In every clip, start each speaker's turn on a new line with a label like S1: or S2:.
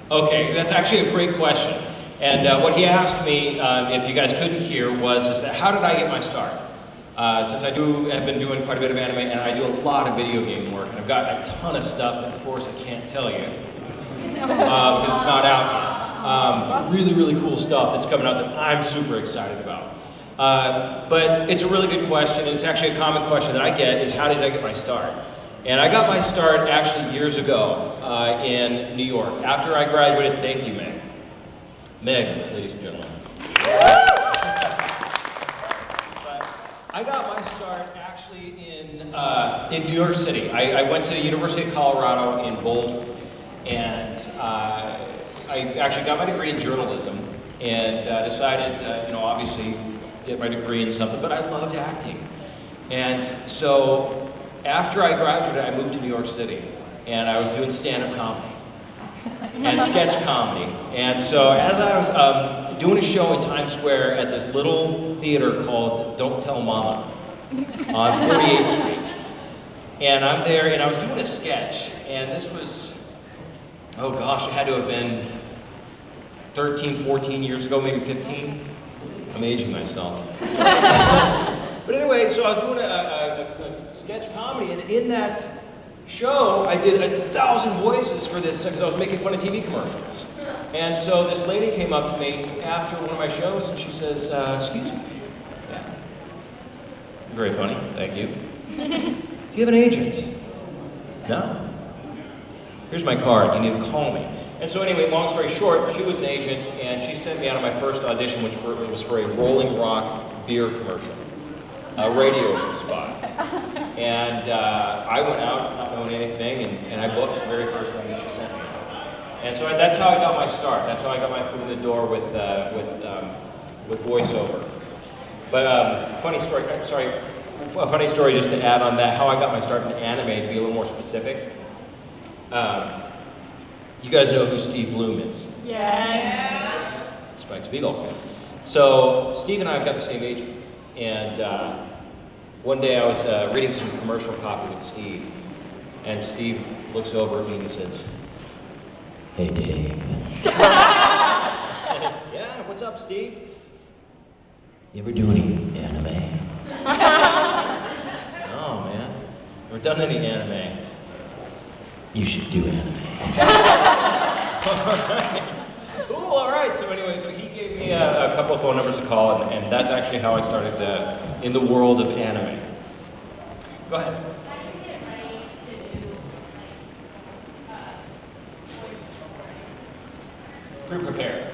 S1: Okay, that's actually a great question. And what he asked me, if you guys couldn't hear, was how did I get my start? Since have been doing quite a bit of anime, and I do a lot of video game work, and I've got a ton of stuff that, of course, I can't tell you because it's not out yet. Really, really cool stuff that's coming out that I'm super excited about. But it's a really good question. It's actually a common question that I get is how did I get my start? And I got my start actually years ago in New York. After I graduated, thank you, Meg. Meg, ladies and gentlemen. But I got my start actually in New York City. I went to the University of Colorado in Boulder, and I actually got my degree in journalism, and decided, obviously, get my degree in something, but I loved acting. And so after I graduated, I moved to New York City, and I was doing stand-up comedy and sketch comedy. And so as I was doing a show in Times Square at this little theater called Don't Tell Mama on 48th Street, and I'm there, and I was doing a sketch, and this was, oh gosh, it had to have been 13, 14 years ago, maybe 15. I'm aging myself. But anyway, so I was doing a sketch comedy, and in that show, I did 1,000 voices for this because I was making fun of TV commercials. And so this lady came up to me after one of my shows, and she says, "Excuse me." Yeah. Very funny, thank you. "Do you have an agent?" "No." "Here's my card. You need to call me." And so anyway, long story short, she was an agent, and she sent me out on my first audition, which was for a Rolling Rock beer commercial. A radio spot. And I went out not knowing anything, and I booked the very first thing that she sent me. And so that's how I got my start. That's how I got my foot in the door with voiceover. But funny story just to add on that, how I got my start in anime, to be a little more specific. You guys know who Steve Bloom is?
S2: Yes.
S1: Spike Spiegel. So Steve and I have got the same agent. And one day I was reading some commercial copy with Steve, and Steve looks over at me and says, "Hey, Dave." "Yeah, what's up, Steve?" "You ever do any anime?" "No, man. Never done any anime." "You should do anime." Cool, all right. So anyway, so he gave me a couple of phone numbers to call, and that's actually how I started in the world of anime. Go ahead. Prepare.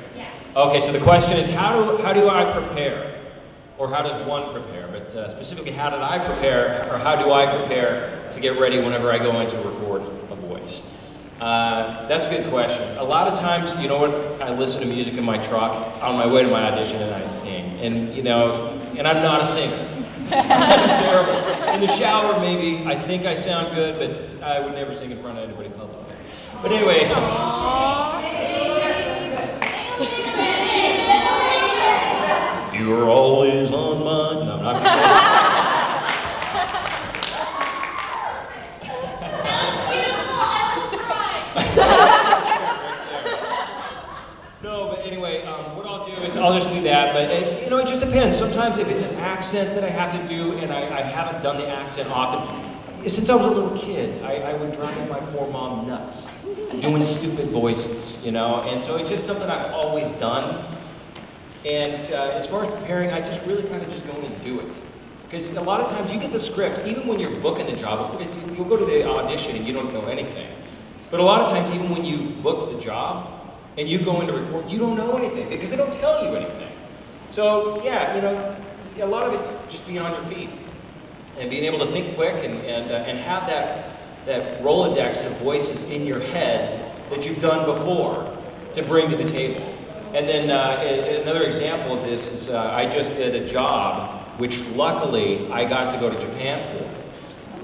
S1: Okay, so the question is, how do I prepare? Or how does one prepare? But specifically, how did I prepare, or how do I prepare to get ready whenever I go in to record a voice? That's a good question. A lot of times, you know what, I listen to music in my truck on my way to my audition, and I sing. And I'm not a singer. I'm terrible. In the shower, maybe, I think I sound good, but I would never sing in front of anybody publicly. But anyway. You're always on my... No, I'm not kidding. No, but anyway, what I'll do is I'll just do that. But it just depends. Sometimes if it's an accent that I have to do, and I haven't done the accent often, since I was a little kid, I would drive my poor mom nuts doing stupid voices, And so it's just something I've always done. And as far as preparing, I just really kind of just go in and do it. Because a lot of times you get the script, even when you're booking the job, you'll go to the audition and you don't know anything. But a lot of times, even when you book the job and you go in to record, you don't know anything because they don't tell you anything. So yeah, a lot of it's just being on your feet and being able to think quick and have that Rolodex of voices in your head that you've done before to bring to the table. And then another example of this is I just did a job which luckily I got to go to Japan for.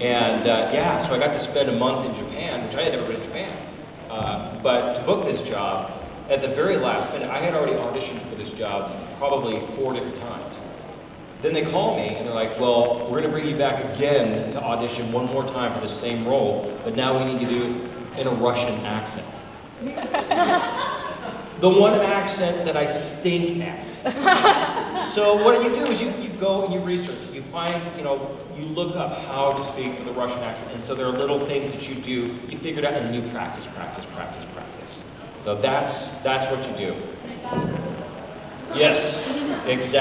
S1: And so I got to spend a month in Japan, which I had never been to Japan. But to book this job, at the very last minute, I had already auditioned for this job probably 4 different times. Then they call me and they're like, "Well, we're going to bring you back again to audition one more time for the same role, but now we need you to do it in a Russian accent." The one accent that I stink at. So what you do is you go and you research. You find, you look up how to speak with a Russian accent. And so there are little things that you do. You figure it out and then you practice. So that's what you do. Yes, exactly.